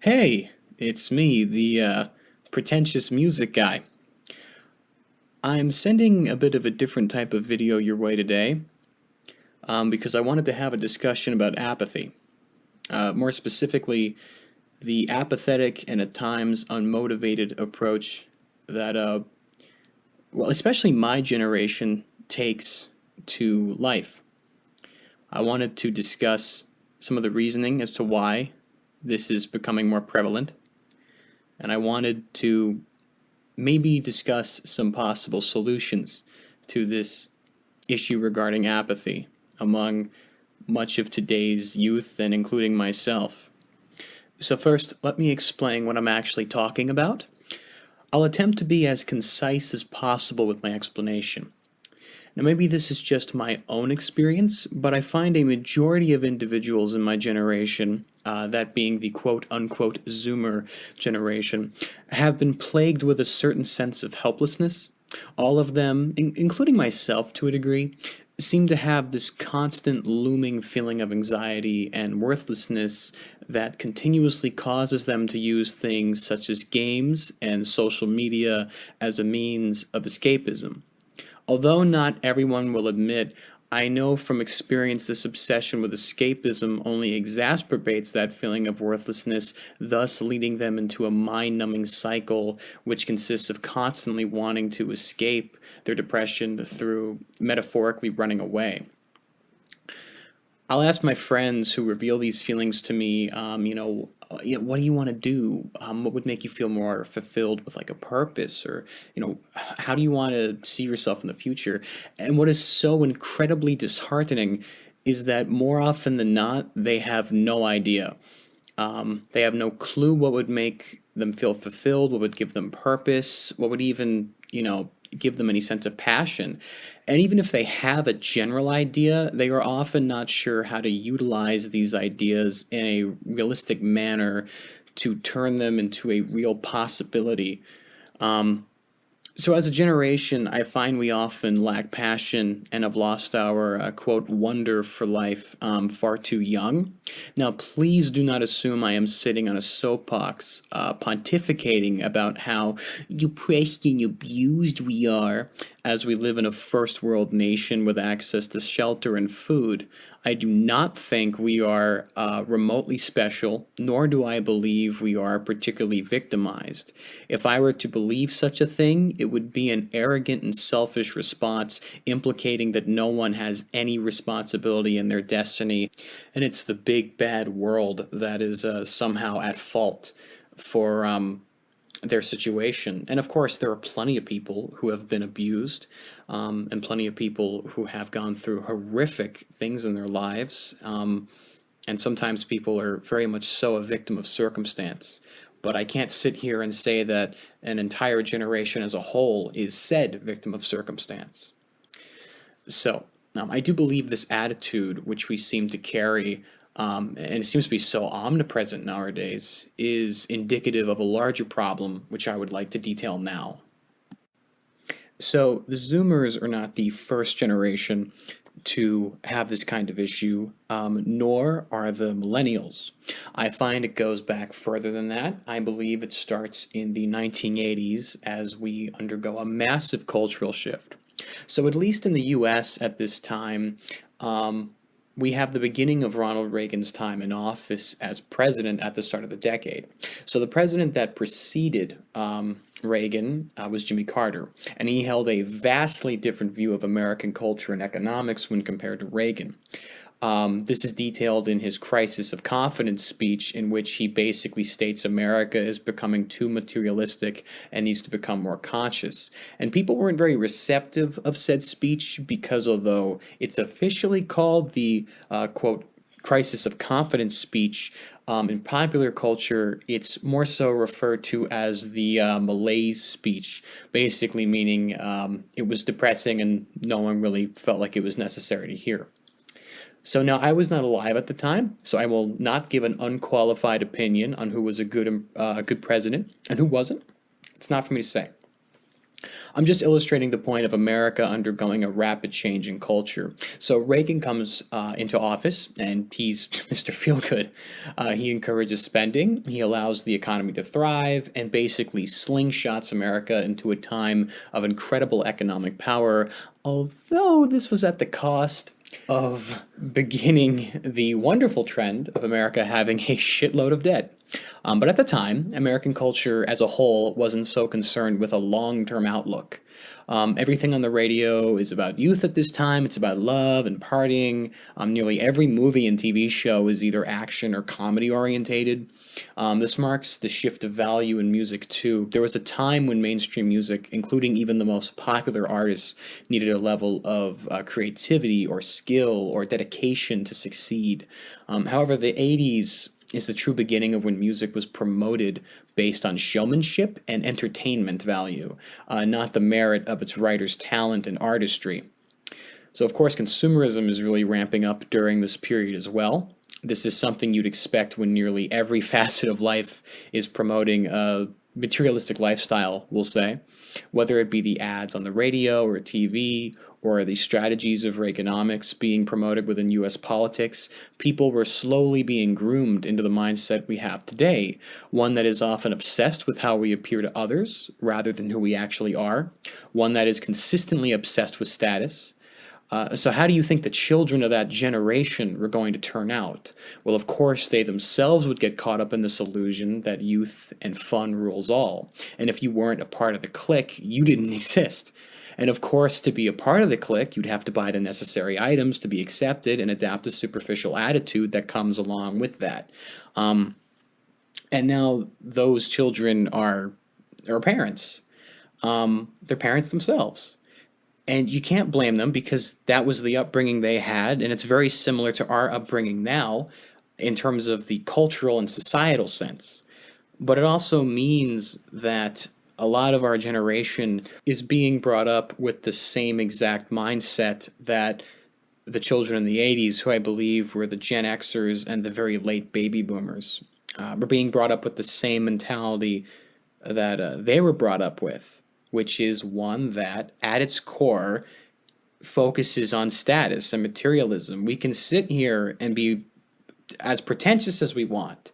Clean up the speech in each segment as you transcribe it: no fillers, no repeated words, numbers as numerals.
Hey, it's me, the pretentious music guy. I'm sending a bit of a different type of video your way today because I wanted to have a discussion about apathy. More specifically, the apathetic and at times unmotivated approach that, well, especially my generation takes to life. I wanted to discuss some of the reasoning as to why this is becoming more prevalent, and I wanted to maybe discuss some possible solutions to this issue regarding apathy among much of today's youth and including myself. So, first, let me explain what I'm actually talking about. I'll attempt to be as concise as possible with my explanation. Now, maybe this is just my own experience, but I find a majority of individuals in my generation, that being the quote unquote Zoomer generation, have been plagued with a certain sense of helplessness. All of them, including myself to a degree, seem to have this constant looming feeling of anxiety and worthlessness that continuously causes them to use things such as games and social media as a means of escapism. Although not everyone will admit, I know from experience this obsession with escapism only exacerbates that feeling of worthlessness, thus leading them into a mind numbing cycle which consists of constantly wanting to escape their depression through metaphorically running away. I'll ask my friends who reveal these feelings to me, what do you want to do? What would make you feel more fulfilled with like a purpose? Or, how do you want to see yourself in the future? And what is so incredibly disheartening is that more often than not, they have no idea. They have no clue what would make them feel fulfilled, what would give them purpose, what would even, give them any sense of passion. And even if they have a general idea, they are often not sure how to utilize these ideas in a realistic manner to turn them into a real possibility. So, as a generation, I find we often lack passion and have lost our quote wonder for life far too young. Now, please do not assume I am sitting on a soapbox pontificating about how depressed and abused we are as we live in a first world nation with access to shelter and food. I do not think we are remotely special, nor do I believe we are particularly victimized. If I were to believe such a thing, it would be an arrogant and selfish response implicating that no one has any responsibility in their destiny, and it's the big bad world that is somehow at fault for their situation. And of course, there are plenty of people who have been abused, and plenty of people who have gone through horrific things in their lives. And sometimes people are very much so a victim of circumstance. But I can't sit here and say that an entire generation as a whole is said victim of circumstance. So, I do believe this attitude, which we seem to carry, and it seems to be so omnipresent nowadays, is indicative of a larger problem, which I would like to detail now. So, the Zoomers are not the first generation to have this kind of issue, nor are the millennials. I find it goes back further than that. I believe it starts in the 1980s as we undergo a massive cultural shift. So, at least in the US at this time, we have the beginning of Ronald Reagan's time in office as president at the start of the decade. So, the president that preceded Reagan was Jimmy Carter, and he held a vastly different view of American culture and economics when compared to Reagan. This is detailed in his Crisis of Confidence speech, in which he basically states America is becoming too materialistic and needs to become more conscious. And people weren't very receptive of said speech because, although it's officially called the quote, Crisis of Confidence speech, in popular culture, it's more so referred to as the malaise speech, basically meaning it was depressing and no one really felt like it was necessary to hear. So now I was not alive at the time, so I will not give an unqualified opinion on who was a good president and who wasn't. It's not for me to say. I'm just illustrating the point of America undergoing a rapid change in culture. So Reagan comes into office, and he's Mr. Feelgood. He encourages spending, he allows the economy to thrive, and basically slingshots America into a time of incredible economic power, although this was at the cost of beginning the wonderful trend of America having a shitload of debt. But at the time, American culture as a whole wasn't so concerned with a long term outlook. Everything on the radio is about youth at this time. It's about love and partying. Nearly every movie and TV show is either action or comedy orientated. This marks the shift of value in music, too. There was a time when mainstream music, including even the most popular artists, needed a level of creativity or skill or dedication to succeed. However, the 80s is the true beginning of when music was promoted based on showmanship and entertainment value, not the merit of its writer's talent and artistry. So, of course, consumerism is really ramping up during this period as well. This is something you'd expect when nearly every facet of life is promoting a materialistic lifestyle, we'll say, whether it be the ads on the radio or TV or the strategies of Reaganomics being promoted within US politics. People were slowly being groomed into the mindset we have today, one that is often obsessed with how we appear to others rather than who we actually are, one that is consistently obsessed with status. So how do you think the children of that generation were going to turn out? Well, of course, they themselves would get caught up in this illusion that youth and fun rules all. And if you weren't a part of the clique, you didn't exist. And of course, to be a part of the clique, you'd have to buy the necessary items to be accepted and adapt a superficial attitude that comes along with that. And now those children are parents. They're parents themselves. And you can't blame them because that was the upbringing they had, and it's very similar to our upbringing now in terms of the cultural and societal sense. But it also means that a lot of our generation is being brought up with the same exact mindset that the children in the 80s, who I believe were the Gen Xers and the very late baby boomers, were being brought up with the same mentality that they were brought up with, which is one that, at its core, focuses on status and materialism. We can sit here and be as pretentious as we want,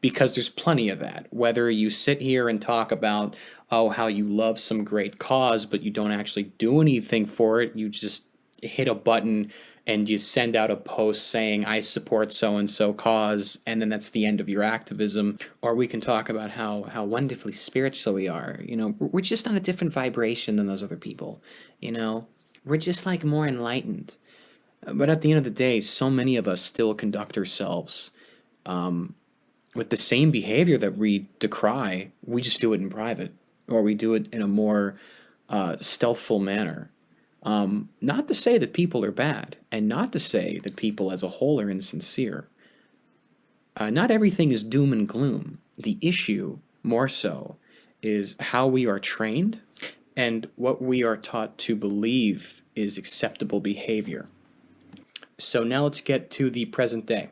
because there's plenty of that. Whether you sit here and talk about, oh, how you love some great cause, but you don't actually do anything for it, you just hit a button and you send out a post saying, I support so-and-so cause, and then that's the end of your activism. Or we can talk about how wonderfully spiritual we are. You know, we're just on a different vibration than those other people. You know, we're just like more enlightened. But at the end of the day, so many of us still conduct ourselves with the same behavior that we decry. We just do it in private, or we do it in a more stealthful manner. Not to say that people are bad, and not to say that people as a whole are insincere. Not everything is doom and gloom. The issue, more so, is how we are trained and what we are taught to believe is acceptable behavior. So now let's get to the present day.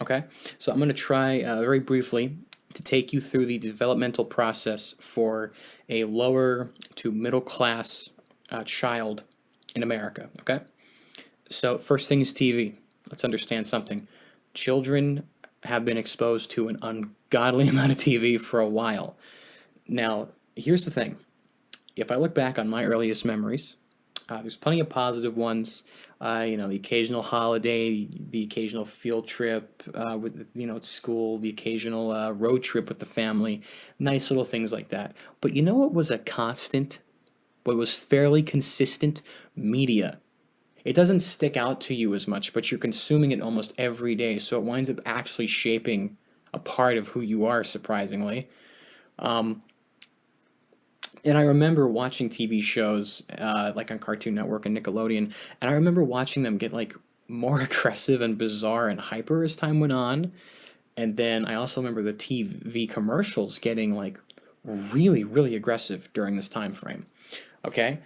Okay? So I'm going to try very briefly to take you through the developmental process for a lower to middle class child in America. Okay? So first thing is TV. Let's understand something. Children have been exposed to an ungodly amount of TV for a while. Now, here's the thing. If I look back on my earliest memories, there's plenty of positive ones. The occasional holiday, the occasional field trip at school, the occasional road trip with the family, nice little things like that. But you know what was a constant? What was fairly consistent? Media. It doesn't stick out to you as much, but you're consuming it almost every day, so it winds up actually shaping a part of who you are, surprisingly. And I remember watching TV shows like on Cartoon Network and Nickelodeon, and I remember watching them get like more aggressive and bizarre and hyper as time went on. And then I also remember the TV commercials getting like really, really aggressive during this time frame. Okay?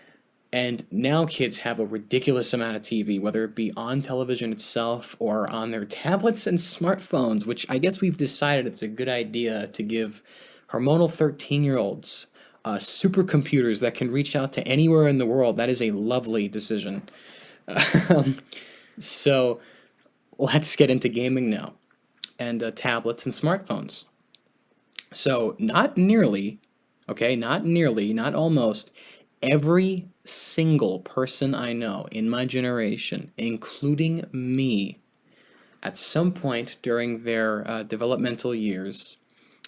And now kids have a ridiculous amount of TV, whether it be on television itself or on their tablets and smartphones, which I guess we've decided it's a good idea to give hormonal 13-year-olds supercomputers that can reach out to anywhere in the world. That is a lovely decision. Um, so let's get into gaming now and tablets and smartphones. So, not nearly, okay, not nearly, not almost, every single person I know in my generation, including me, at some point during their developmental years,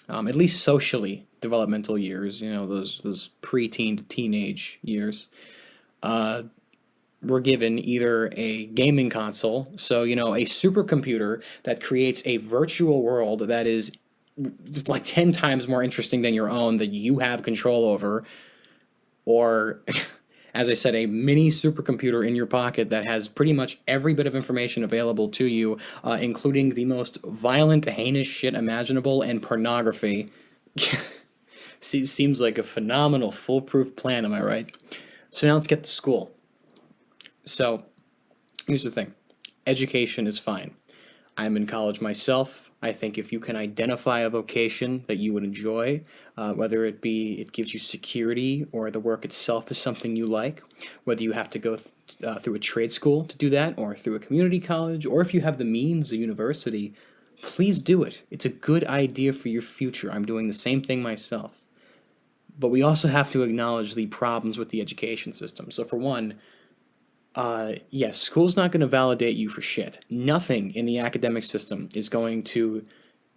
at least socially developmental years, those preteen to teenage years, uh, were given either a gaming console, so a supercomputer that creates a virtual world that is like 10 times more interesting than your own that you have control over, or as I said, a mini supercomputer in your pocket that has pretty much every bit of information available to you, including the most violent, heinous shit imaginable and pornography. Seems like a phenomenal, foolproof plan, am I right? So now let's get to school. So here's the thing, education is fine. I'm in college myself. I think if you can identify a vocation that you would enjoy, whether it be it gives you security or the work itself is something you like, whether you have to go through a trade school to do that or through a community college, or if you have the means, a university, please do it. It's a good idea for your future. I'm doing the same thing myself. But we also have to acknowledge the problems with the education system. So for one, yes, school's not going to validate you for shit. Nothing in the academic system is going to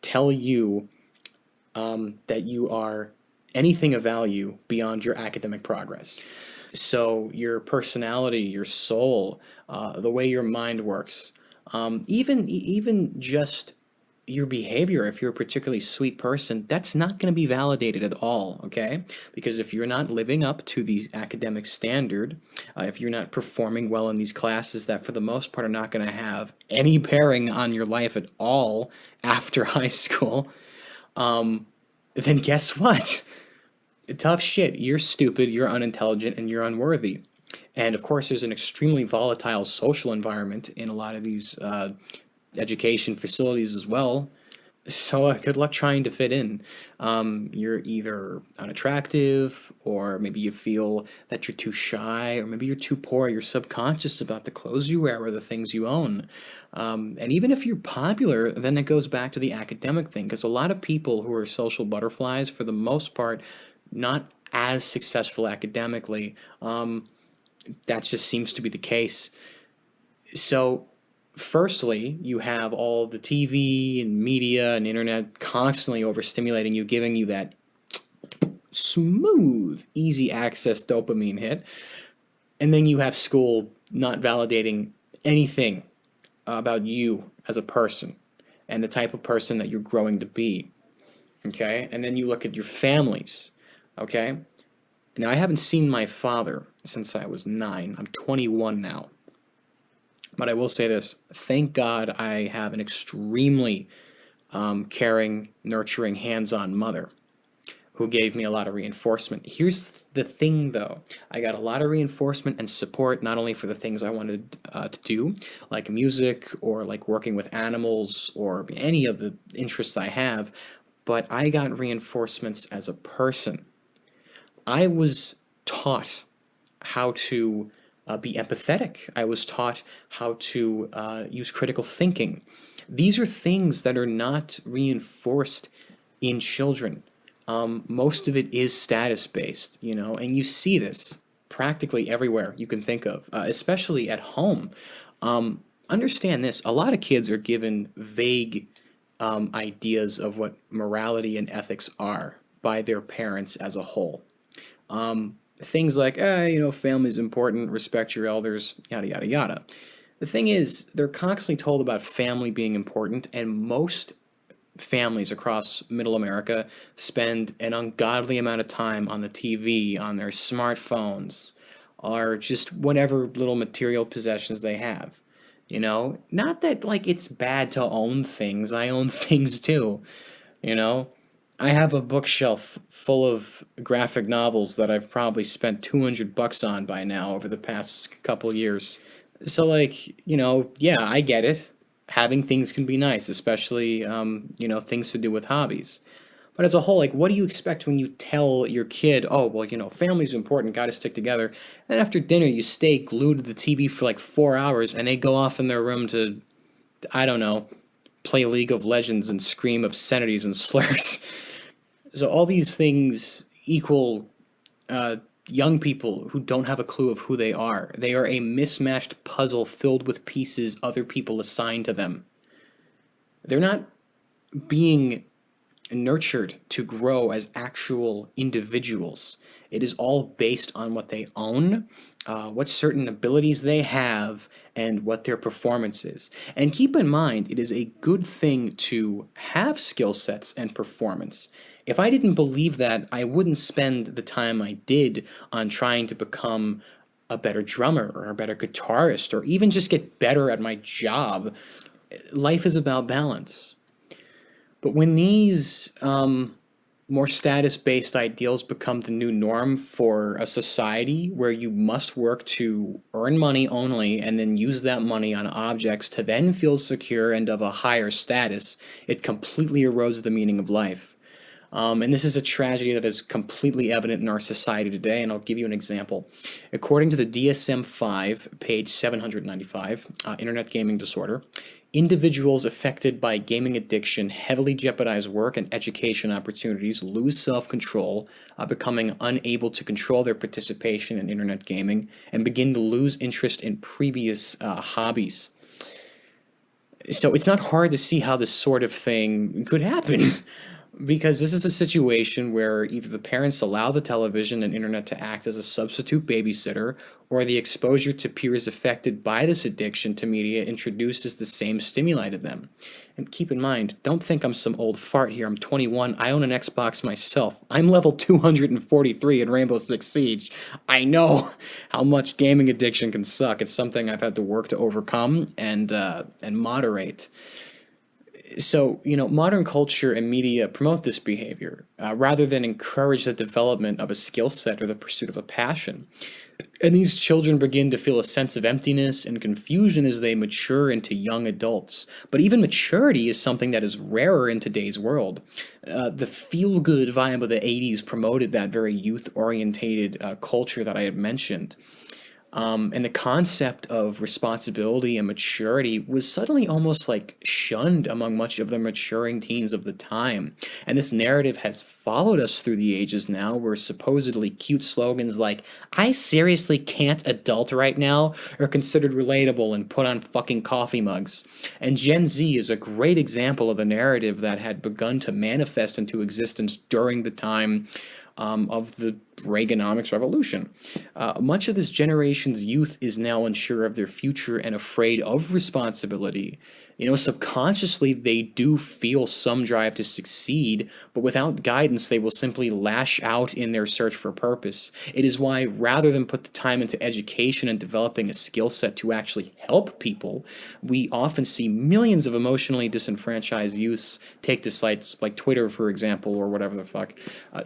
tell you that you are anything of value beyond your academic progress. So your personality, your soul, the way your mind works, even just your behavior, if you're a particularly sweet person, that's not going to be validated at all, okay? Because if you're not living up to the academic standard, if you're not performing well in these classes that for the most part are not going to have any bearing on your life at all after high school, then guess what? Tough shit. You're stupid, you're unintelligent, and you're unworthy. And of course, there's an extremely volatile social environment in a lot of these education facilities as well. So good luck trying to fit in. You're either unattractive, or maybe you feel that you're too shy, or maybe you're too poor. You're subconscious about the clothes you wear or the things you own. And even if you're popular, then it goes back to the academic thing, because a lot of people who are social butterflies, for the most part, not as successful academically. That just seems to be the case. So firstly, you have all the TV and media and internet constantly overstimulating you, giving you that smooth, easy access dopamine hit. And then you have school not validating anything about you as a person and the type of person that you're growing to be. Okay? And then you look at your families. Okay? Now, I haven't seen my father since I was 9. I'm 21 now. But I will say this, thank God I have an extremely caring, nurturing, hands-on mother who gave me a lot of reinforcement. Here's the thing, though. I got a lot of reinforcement and support, not only for the things I wanted to do, like music or like working with animals or any of the interests I have, but I got reinforcements as a person. I was taught how to be empathetic. I was taught how to use critical thinking. These are things that are not reinforced in children. Most of it is status-based, and you see this practically everywhere you can think of, especially at home. Understand this, a lot of kids are given vague ideas of what morality and ethics are by their parents as a whole. Things like, family's important, respect your elders, yada, yada, yada. The thing is, they're constantly told about family being important, and most families across middle America spend an ungodly amount of time on the TV, on their smartphones, or just whatever little material possessions they have. Not that, like, it's bad to own things. I own things too, you know? I have a bookshelf full of graphic novels that I've probably spent $200 on by now over the past couple years. So, like, yeah, I get it. Having things can be nice, especially, things to do with hobbies. But as a whole, like, what do you expect when you tell your kid, oh, well, you know, family's important, gotta stick together. And after dinner, you stay glued to the TV for like 4 hours and they go off in their room to, I don't know, play League of Legends and scream obscenities and slurs. So all these things equal uh, young people who don't have a clue of who they are. They are a mismatched puzzle filled with pieces other people assign to them. They're not being nurtured to grow as actual individuals. It is all based on what they own, what certain abilities they have, and what their performance is. And keep in mind, it is a good thing to have skill sets and performance. If I didn't believe that, I wouldn't spend the time I did on trying to become a better drummer or a better guitarist or even just get better at my job. Life is about balance. But when these more status based ideals become the new norm for a society where you must work to earn money only and then use that money on objects to then feel secure and of a higher status, it completely erodes the meaning of life. And this is a tragedy that is completely evident in our society today, and I'll give you an example. According to the DSM-5, page 795, Internet Gaming Disorder, individuals affected by gaming addiction heavily jeopardize work and education opportunities, lose self-control, becoming unable to control their participation in Internet gaming, and begin to lose interest in previous hobbies. So it's not hard to see how this sort of thing could happen. Because this is a situation where either the parents allow the television and internet to act as a substitute babysitter, or the exposure to peers affected by this addiction to media introduces the same stimuli to them. And keep in mind, don't think I'm some old fart here. I'm 21. I own an Xbox myself. I'm level 243 in Rainbow Six Siege. I know how much gaming addiction can suck. It's something I've had to work to overcome and moderate. So, you know, modern culture and media promote this behavior rather than encourage the development of a skill set or the pursuit of a passion. And these children begin to feel a sense of emptiness and confusion as they mature into young adults. But even maturity is something that is rarer in today's world. The feel good vibe of the 80s promoted that very youth orientated culture that I had mentioned. And the concept of responsibility and maturity was suddenly almost like shunned among much of the maturing teens of the time. And this narrative has followed us through the ages now, where supposedly cute slogans like, I seriously can't adult right now, are considered relatable and put on fucking coffee mugs. And Gen Z is a great example of a narrative that had begun to manifest into existence during the time of the Reaganomics revolution. Much of this generation's youth is now unsure of their future and afraid of responsibility. You know, subconsciously they do feel some drive to succeed, but without guidance they will simply lash out in their search for purpose. It is why, rather than put the time into education and developing a skill set to actually help people, we often see millions of emotionally disenfranchised youths take to sites like Twitter, for example, or whatever the fuck,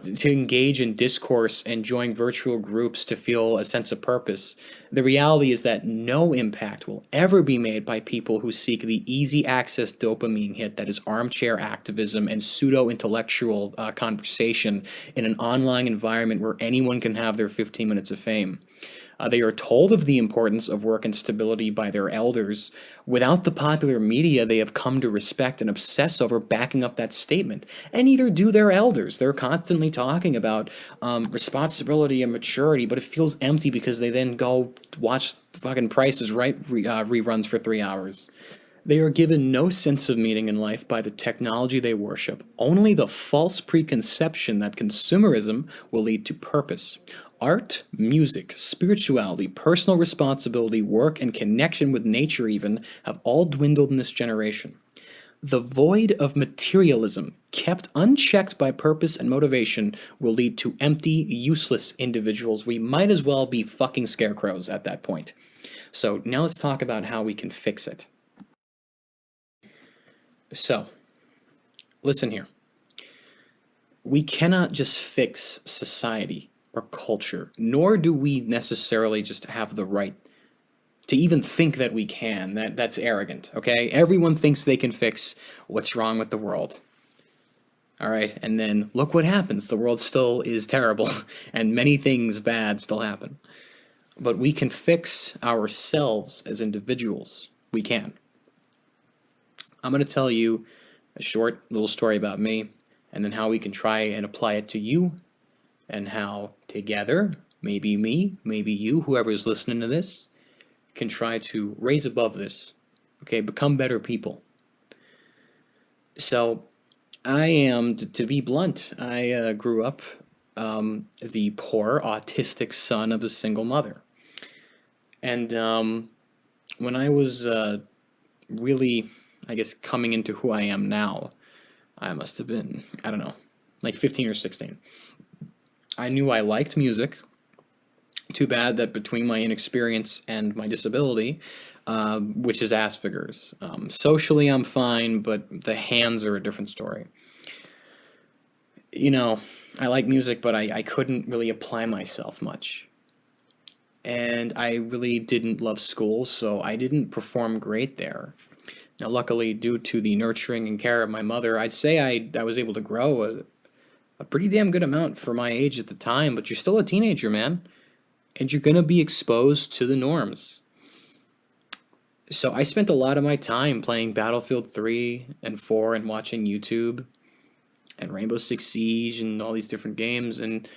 to engage in discourse and join virtual groups to feel a sense of purpose. The reality is that no impact will ever be made by people who seek the easy access dopamine hit that is armchair activism and pseudo intellectual conversation in an online environment where anyone can have their 15 minutes of fame. They are told of the importance of work and stability by their elders. Without the popular media, they have come to respect and obsess over backing up that statement. And neither do their elders. They're constantly talking about responsibility and maturity, but it feels empty because they then go watch fucking Price is Right reruns for 3 hours. They are given no sense of meaning in life by the technology they worship, only the false preconception that consumerism will lead to purpose. Art, music, spirituality, personal responsibility, work, and connection with nature even have all dwindled in this generation. The void of materialism, kept unchecked by purpose and motivation, will lead to empty, useless individuals. We might as well be fucking scarecrows at that point. So now let's talk about how we can fix it. So, listen here. We cannot just fix society or culture, nor do we necessarily just have the right to even think that we can. That's arrogant, okay? Everyone thinks they can fix what's wrong with the world. All right, and then look what happens. The world still is terrible, and many things bad still happen. But we can fix ourselves as individuals. We can. I'm going to tell you a short little story about me, and then how we can try and apply it to you, and how together, maybe me, maybe you, whoever's listening to this, can try to raise above this. Okay, become better people. So, I am, to be blunt, I grew up the poor, autistic son of a single mother. And when I was really, I guess, coming into who I am now, I must have been, I don't know, like 15 or 16. I knew I liked music. Too bad that between my inexperience and my disability, which is Asperger's, socially I'm fine, but the hands are a different story. You know, I like music, but I couldn't really apply myself much. And I really didn't love school, so I didn't perform great there. Now, luckily, due to the nurturing and care of my mother, I'd say I was able to grow a pretty damn good amount for my age at the time, but you're still a teenager, man. And you're going to be exposed to the norms. So I spent a lot of my time playing Battlefield 3 and 4 and watching YouTube and Rainbow Six Siege and all these different games, and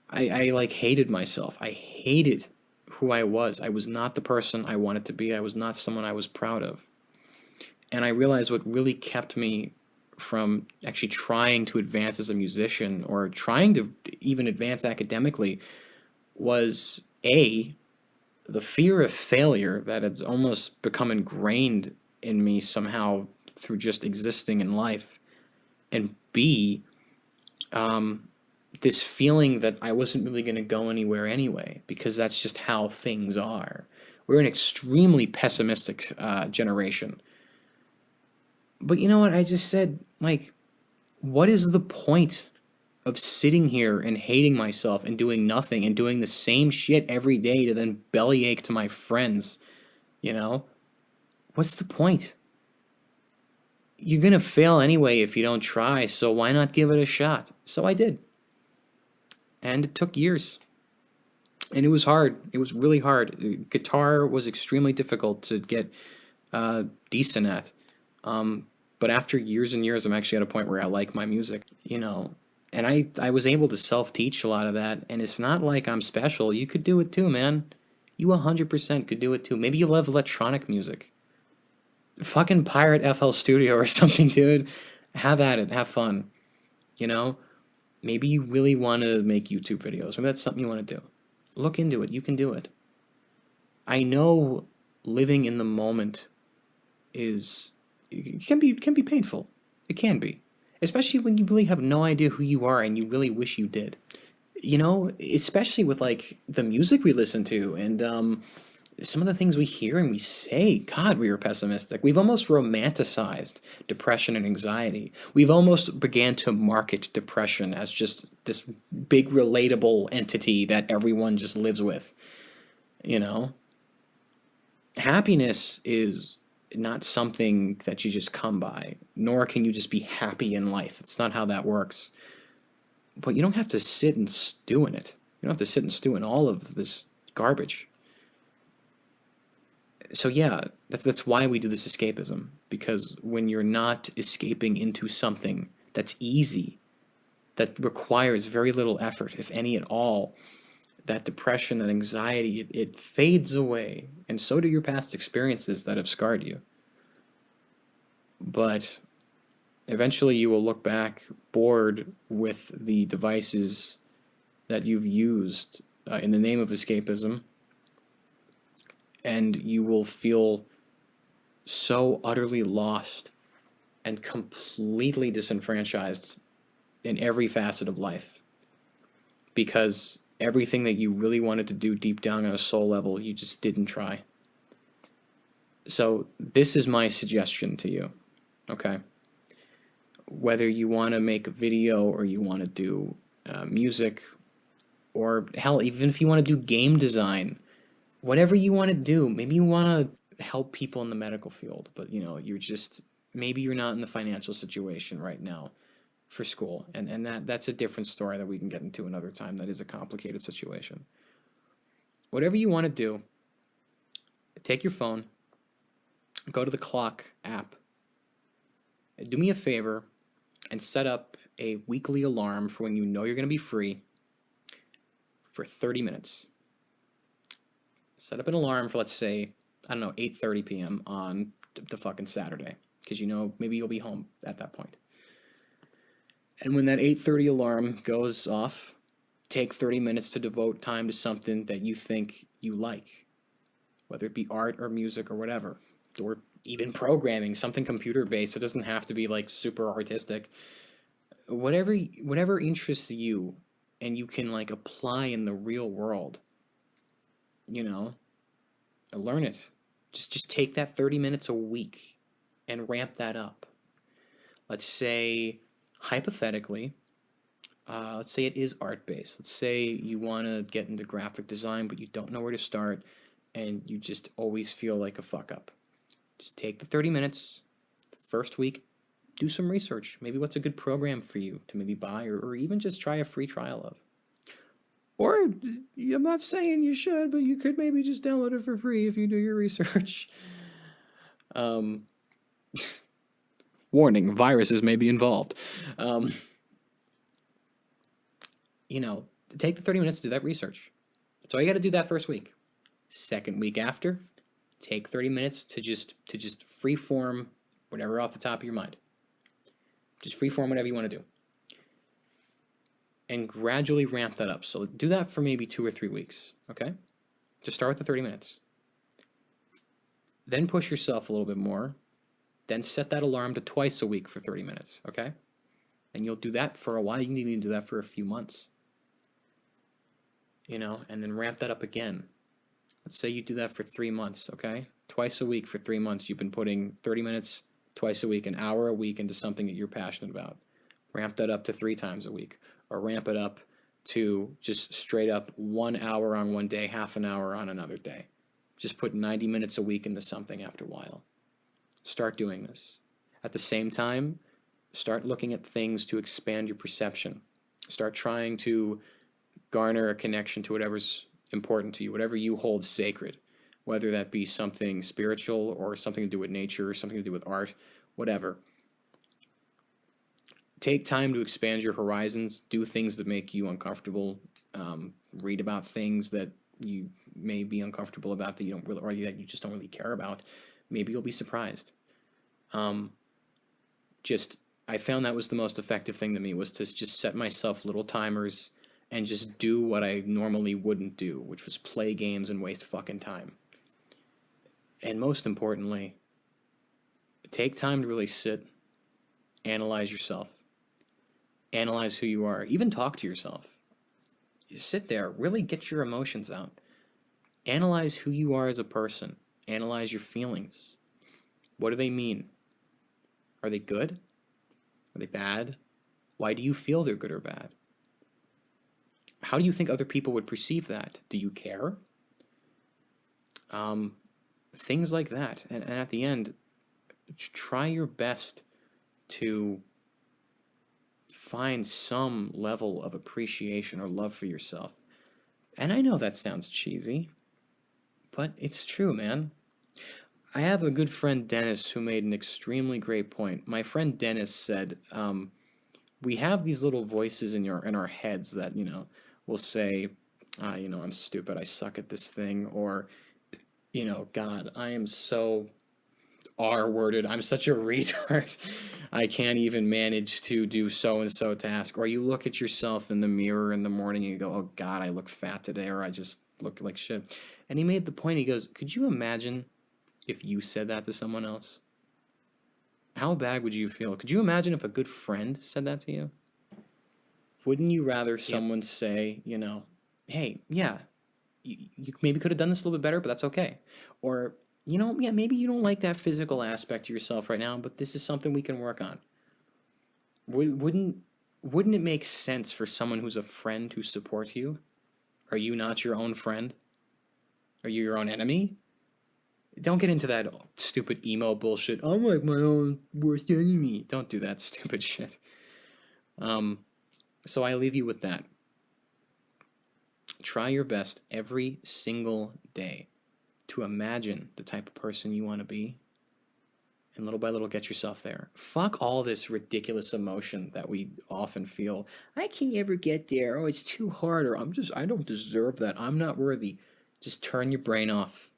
I like hated myself. I hated who I was. I was not the person I wanted to be. I was not someone I was proud of. And I realized what really kept me from actually trying to advance as a musician or trying to even advance academically was the fear of failure that had almost become ingrained in me somehow through just existing in life, and B, this feeling that I wasn't really going to go anywhere anyway, because that's just how things are. We're an extremely pessimistic generation. But you know what? I just said, like, what is the point of sitting here and hating myself and doing nothing and doing the same shit every day to then bellyache to my friends? You know? What's the point? You're going to fail anyway if you don't try, so why not give it a shot? So I did. And it took years. And it was hard. It was really hard. Guitar was extremely difficult to get decent at. But after years and years, I'm actually at a point where I like my music, you know. And I was able to self-teach a lot of that. And it's not like I'm special. You could do it too, man. You 100% could do it too. Maybe you love electronic music. Fucking pirate FL Studio or something, dude. Have at it. Have fun. You know? Maybe you really want to make YouTube videos. Maybe that's something you want to do. Look into it. You can do it. I know living in the moment it can be painful. It can be. Especially when you really have no idea who you are and you really wish you did. You know, especially with like the music we listen to and some of the things we hear and we say. God, we are pessimistic. We've almost romanticized depression and anxiety. We've almost began to market depression as just this big relatable entity that everyone just lives with. You know, happiness is not something that you just come by, nor can you just be happy in life. It's not how that works. But you don't have to sit and stew in it. You don't have to sit and stew in all of this garbage. So yeah, that's why we do this escapism, because when you're not escaping into something that's easy, that requires very little effort, if any at all, that depression, that anxiety, it fades away, and so do your past experiences that have scarred you. But eventually you will look back bored with the devices that you've used in the name of escapism, and you will feel so utterly lost and completely disenfranchised in every facet of life, because everything that you really wanted to do deep down on a soul level, you just didn't try. So this is my suggestion to you, okay? Whether you want to make a video or you want to do music, or hell, even if you want to do game design, whatever you want to do, maybe you want to help people in the medical field, but you know, maybe you're not in the financial situation right now. for school. And that's a different story that we can get into another time. That is a complicated situation. Whatever you want to do, take your phone, go to the clock app, do me a favor, and set up a weekly alarm for when you know you're going to be free for 30 minutes. Set up an alarm for, let's say, I don't know, 8:30 p.m. on the fucking Saturday, because you know maybe you'll be home at that point. And when that 8:30 alarm goes off, take 30 minutes to devote time to something that you think you like, whether it be art or music or whatever, or even programming, something computer based. It doesn't have to be like super artistic. Whatever interests you and you can like apply in the real world, you know, learn it. Just take that 30 minutes a week and ramp that up. Let's say, hypothetically, let's say it is art based. Let's say you want to get into graphic design, but you don't know where to start, and you just always feel like a fuck up. Just take the 30 minutes, the first week, do some research. Maybe what's a good program for you to maybe buy, or even just try a free trial of. Or, I'm not saying you should, but you could maybe just download it for free if you do your research. Warning, viruses may be involved. You know, take the 30 minutes to do that research. That's all you got to do that first week. Second week after, take 30 minutes to just free form whatever off the top of your mind. Just free form whatever you want to do. And gradually ramp that up. So do that for maybe 2 or 3 weeks, okay? Just start with the 30 minutes. Then push yourself a little bit more. Then set that alarm to twice a week for 30 minutes, okay? And you'll do that for a while. You need to do that for a few months. You know, and then ramp that up again. Let's say you do that for 3 months, okay? Twice a week for 3 months. You've been putting 30 minutes twice a week, an hour a week into something that you're passionate about. Ramp that up to 3 times a week. Or ramp it up to just straight up 1 hour on one day, half an hour on another day. Just put 90 minutes a week into something after a while. Start doing this. At the same time, start looking at things to expand your perception. Start trying to garner a connection to whatever's important to you, whatever you hold sacred, whether that be something spiritual or something to do with nature or something to do with art, whatever. Take time to expand your horizons, do things that make you uncomfortable, read about things that you may be uncomfortable about that you don't really, or that you just don't really care about. Maybe you'll be surprised. I found that was the most effective thing to me, was to just set myself little timers and just do what I normally wouldn't do, which was play games and waste fucking time. And most importantly, take time to really sit, analyze yourself, analyze who you are, even talk to yourself. You sit there, really get your emotions out. Analyze who you are as a person. Analyze your feelings. What do they mean? Are they good? Are they bad? Why do you feel they're good or bad? How do you think other people would perceive that? Do you care? Things like that. And at the end, try your best to find some level of appreciation or love for yourself. And I know that sounds cheesy, but it's true, man. I have a good friend, Dennis, who made an extremely great point. My friend Dennis said, we have these little voices in our heads that, you know, will say, I'm stupid, I suck at this thing, or, God, I am so R-worded, I'm such a retard, I can't even manage to do so-and-so task. Or you look at yourself in the mirror in the morning and you go, oh God, I look fat today, or I just look like shit. And he made the point, he goes, could you imagine if you said that to someone else? How bad would you feel? Could you imagine if a good friend said that to you? Wouldn't you rather someone say, hey, yeah, you maybe could have done this a little bit better, but that's okay. Or, maybe you don't like that physical aspect of yourself right now, but this is something we can work on. Wouldn't it make sense for someone who's a friend to support you? Are you not your own friend? Are you your own enemy? Don't get into that stupid emo bullshit. I'm like my own worst enemy. Don't do that stupid shit. So I leave you with that. Try your best every single day to imagine the type of person you want to be, and little by little get yourself there. Fuck all this ridiculous emotion that we often feel. I can't ever get there. Oh, it's too hard, or I don't deserve that. I'm not worthy. Just turn your brain off.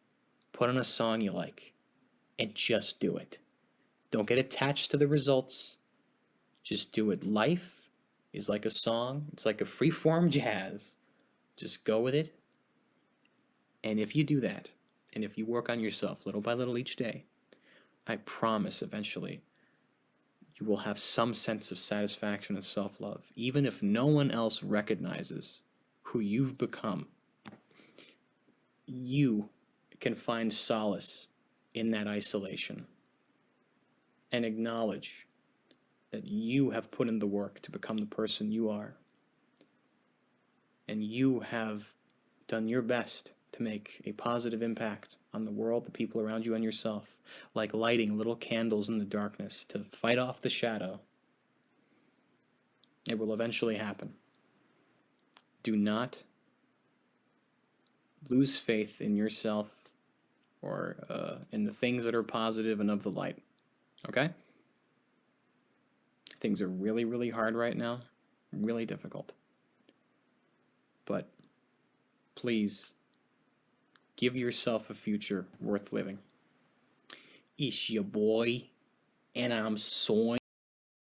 Put on a song you like and just do it. Don't get attached to the results. Just do it. Life is like a song. It's like a free-form jazz. Just go with it. And if you do that, and if you work on yourself little by little each day, I promise eventually you will have some sense of satisfaction and self-love, even if no one else recognizes who you've become. You can find solace in that isolation and acknowledge that you have put in the work to become the person you are. And you have done your best to make a positive impact on the world, the people around you, and yourself, like lighting little candles in the darkness to fight off the shadow. It will eventually happen. Do not lose faith in yourself or in the things that are positive and of the light. Okay? Things are really, really hard right now. Really difficult. But please, give yourself a future worth living. It's your boy, and I'm soy.